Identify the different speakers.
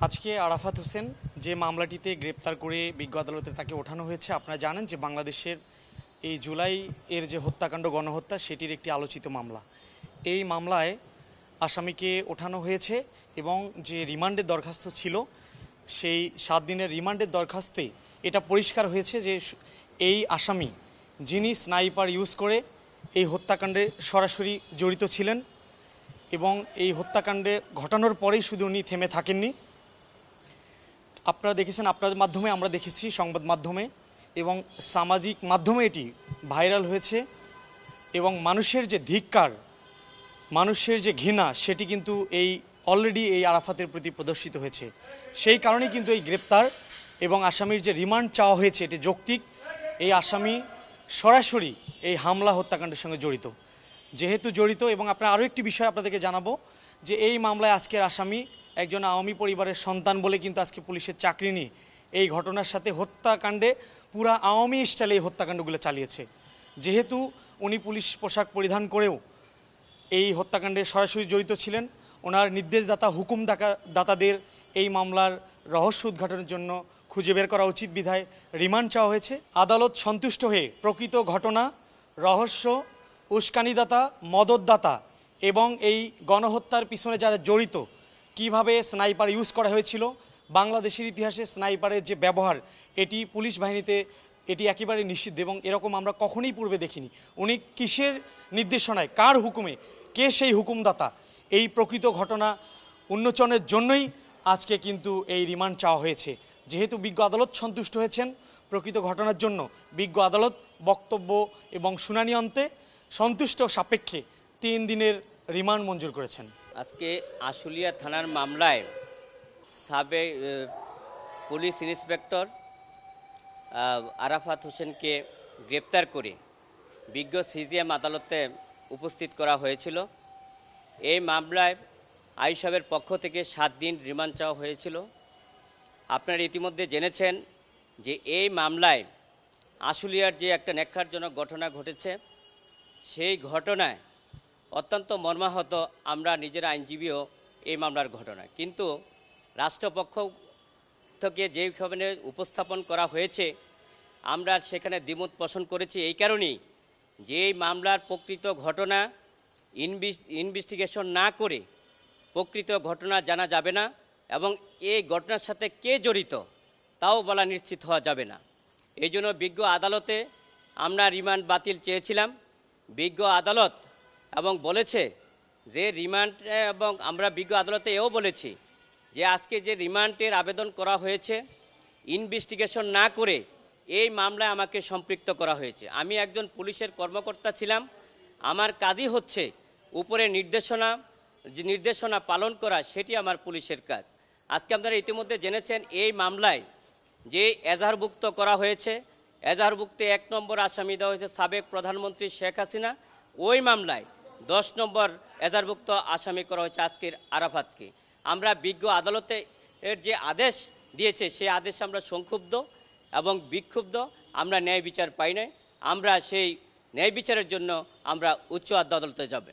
Speaker 1: আজকে আরাফাত হোসেন যে মামলাটিতে গ্রেপ্তার করে বিজ্ঞ আদালতে তাকে ওঠানো হয়েছে, আপনারা জানেন যে বাংলাদেশের এই জুলাই এর যে হত্যাকাণ্ড গণহত্যা সেটির একটি আলোচিত মামলা। এই মামলায় আসামিকে ওঠানো হয়েছে এবং যে রিমান্ডের দরখাস্ত ছিল সেই 7 দিনের রিমান্ডের দরখাস্তে এটা পরিষ্কার হয়েছে যে এই আসামি যিনি স্নাইপার ইউজ করে এই হত্যাকাণ্ডে সরাসরি জড়িত ছিলেন এবং এই হত্যাকাণ্ডে ঘটানোর পরেই শুধু উনি থেমে থাকেননি। আপনারা দেখেছেন, আপনাদের মাধ্যমে আমরা দেখেছি, সংবাদ মাধ্যমে এবং সামাজিক মাধ্যমে এটি ভাইরাল হয়েছে এবং মানুষের যে ধিক্কার, মানুষের যে ঘৃণা সেটি কিন্তু এই অলরেডি এই আরাফাতের প্রতি প্রদর্শিত হয়েছে। সেই কারণেই কিন্তু এই গ্রেপ্তার এবং আসামির যে রিমান্ড চাওয়া হয়েছে এটি যৌক্তিক। এই আসামি সরাসরি এই হামলা হত্যাকাণ্ডের সঙ্গে জড়িত, যেহেতু জড়িত। এবং আপনারা আরও একটি বিষয় আপনাদেরকে জানাবো যে এই মামলায় আজকের আসামি একজন আওয়ামী পরিবারের সন্তান বলে কিন্তু আজকে পুলিশের চাকরি নিয়ে এই ঘটনার সাথে হত্যাকাণ্ডে পুরা আওয়ামী স্টাইলে এই হত্যাকাণ্ডগুলো চালিয়েছে। যেহেতু উনি পুলিশ পোশাক পরিধান করেও এই হত্যাকাণ্ডে সরাসরি জড়িত ছিলেন, ওনার নির্দেশদাতা দাতাদের এই মামলার রহস্য উদ্ঘাটনের জন্য খুঁজে বের করা উচিত বিধায় রিমান্ড চাওয়া হয়েছে। আদালত সন্তুষ্ট হয়ে প্রকৃত ঘটনা, রহস্য, উস্কানিদাতা, মদতদাতা এবং এই গণহত্যার পিছনে যারা জড়িত, কিভাবে স্নাইপার ইউজ করা হয়েছিল, বাংলাদেশের ইতিহাসে স্নাইপারের যে ব্যবহার এটি পুলিশ বাহিনীতে এটি একেবারে নিষিদ্ধ এবং এরকম আমরা কখনোই পূর্বে দেখিনি। উনি কিসের নির্দেশনায়, কার হুকুমে, কে সেই হুকুমদাতা, এই প্রকৃত ঘটনা উন্মোচনের জন্যই আজকে কিন্তু এই রিমান্ড চাওয়া হয়েছে। যেহেতু বিজ্ঞ আদালত সন্তুষ্ট হয়েছেন প্রকৃত ঘটনার জন্য, বিজ্ঞ আদালত বক্তব্য এবং শুনানি অন্তে সন্তুষ্ট সাপেক্ষে 3 দিনের রিমান্ড মঞ্জুর করেছেন।
Speaker 2: আজকে আশুলিয়া থানার মামলায় সাবেক পুলিশ ইন্সপেক্টর আরাফাত হোসেনকে গ্রেপ্তার করে বিজ্ঞ সিজিএম আদালতে উপস্থিত করা হয়েছিল। এই মামলায় আইসাবের পক্ষ থেকে 7 দিন রিমান্ড চাওয়া হয়েছিল। আপনারা ইতিমধ্যে জেনেছেন যে এই মামলায় আশুলিয়ার যে একটা ন্যক্কারজনক ঘটনা ঘটেছে, সেই ঘটনায় অত্যন্ত মর্মাহত আমরা নিজের আইনজীবীও এই মামলার ঘটনা, কিন্তু রাষ্ট্রপক্ষ থেকে যেভাবে উপস্থাপন করা হয়েছে আমরা সেখানে দ্বিমত পোষণ করেছি। এই কারণেই যে এই মামলার প্রকৃত ঘটনা ইনভেস্টিগেশন না করে প্রকৃত ঘটনা জানা যাবে না এবং এই ঘটনার সাথে কে জড়িত তাও বলা নিশ্চিত হওয়া যাবে না। এই জন্য বিজ্ঞ আদালতে আমরা রিমান্ড বাতিল চেয়েছিলাম। বিজ্ঞ আদালত এবং বলেছে যে রিমান্ড, এবং আমরা বিজ্ঞ আদালতে এও বলেছি যে আজকে যে রিমান্ডের আবেদন করা হয়েছে ইনভেস্টিগেশন না করে এই মামলায় আমাকে সম্পৃক্ত করা হয়েছে। আমি একজন পুলিশের কর্মকর্তা ছিলাম, আমার কাজই হচ্ছে উপরে নির্দেশনা পালন করা, সেটি আমার পুলিশের কাজ। আজকে আপনারা ইতিমধ্যে জেনেছেন এই মামলায় যে এজাহারভুক্ত করা হয়েছে, এজাহারভুক্তে 1 নম্বর আসামি দেওয়া হয়েছে সাবেক প্রধানমন্ত্রী শেখ হাসিনা। ওই মামলায় 10 নম্বর এজাহারভুক্ত আসামি করা হয়েছে আজকের আরাফাতকে। আমরা বিজ্ঞ আদালতে এর যে আদেশ দিয়েছে সেই আদেশে আমরা সংক্ষুব্ধ এবং বিক্ষুব্ধ। আমরা ন্যায় বিচার পাই নাই। আমরা সেই ন্যায় বিচারের জন্য আমরা উচ্চ আদালতে যাব।